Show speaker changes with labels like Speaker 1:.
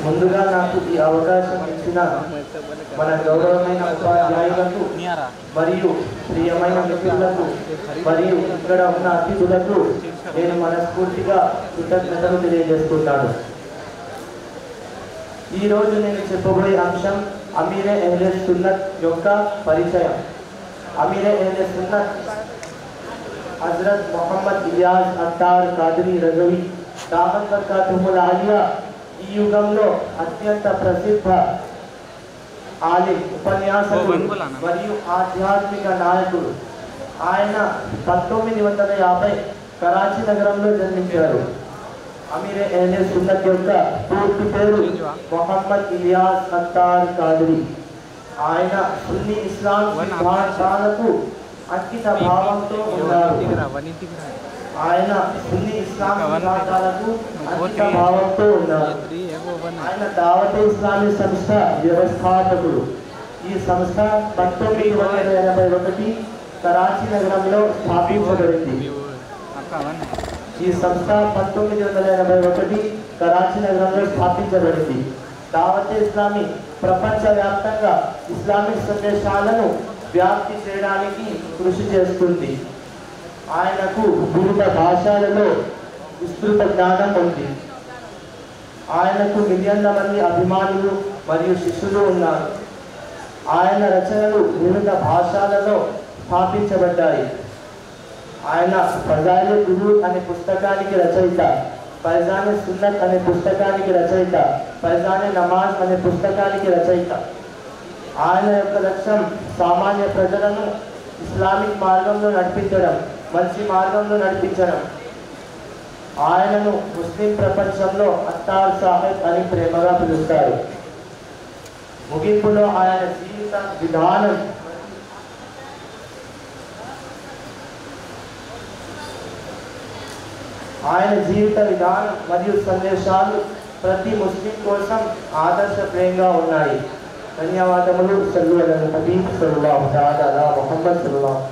Speaker 1: ముందుగా నాకు ఈ అవకాశం ఇచ్చిన మన గౌరవమైన ఉపాధ్యాయులకు మరియు ప్రియమైన మిత్రులకు మరియు ఇక్కడ ఉన్న అతిథులకు నేను మనస్ఫూర్తిగా కృతజ్ఞతలు తెలియజేస్తున్నాను. ఈరోజు నేను చెప్పబోయే అంశం అమీరే అహ్లే సున్నత్ యొక్క పరిచయం. అమీరే అహ్లే సున్నత్ హజరత్ మొహమ్మద్ ఇలియాస్ అత్తార్ కాదరీ రజవి దామత్ బర్కాతుహుల్ ఆలియా ఈ యుగంలో అత్యంత ప్రసిద్ధ ఆలిం, ఉపన్యాసకుడు మరియు ఆధ్యాత్మిక నాయకుడు. ఆయన 1950 కరాచీ నగరంలో జన్మించారు. అమీరే అహ్లే సున్నత్ యొక్క పూర్తి పేరు మొహమ్మద్ ఇలియాస్ అత్తార్ కాదరీ. ఆయన సున్నీ ఇస్లాం సిద్ధాంతాలకు అంకిత భావంతో ఉన్నారు. ఆయన సున్నీ ఇస్లాం సిద్ధాంతాలకు అంకిత భావంతో ఉన్నారు. ఆయన దావతే ఇస్లామీ సంస్థ వ్యవస్థాపకుడు. ఈ సంస్థ 1981 కరాచీ నగరంలో స్థాపించబడింది. ఈ సంస్థ 1981 కరాచీ నగరంలో స్థాపించబడింది. దావతే ఇస్లామీ ప్రపంచవ్యాప్తంగా ఇస్లామిక్ సందేశాలను వ్యాప్తి చేయడానికి కృషి చేస్తుంది. ఆయనకు వివిధ భాషలలో విస్తృత జ్ఞానం ఉంది. ఆయనకు మిలియన్ల మంది అభిమానులు మరియు శిష్యులు ఉన్నారు. ఆయన రచనలు వివిధ భాషలలో స్థాపించబడ్డాయి. ఆయన ఫజాయిలే గురు అనే పుస్తకానికి రచయిత, ఫైజానే సున్నత్ అనే పుస్తకానికి రచయిత, ఫైజానే నమాజ్ అనే పుస్తకానికి రచయిత. ఆయన యొక్క లక్ష్యం సామాన్య ప్రజలను ఇస్లామిక్ మార్గంలో నడిపించడం, మంచి మార్గంలో నడిపించడం. ఆయనను ముస్లిం ప్రపంచంలో అత్తార్ సాహెబ్ అని ప్రేమగా పిలుస్తారు. ముగింపులో ఆయన జీవిత విధానం మరియు సందేశాలు ప్రతి ముస్లిం కోసం ఆదర్శప్రాయంగా ఉన్నాయి. ధన్యవాదములు. సల్లల్లాహు అలైహి వసల్లం. ముహమ్మద్ సల్లల్లాహు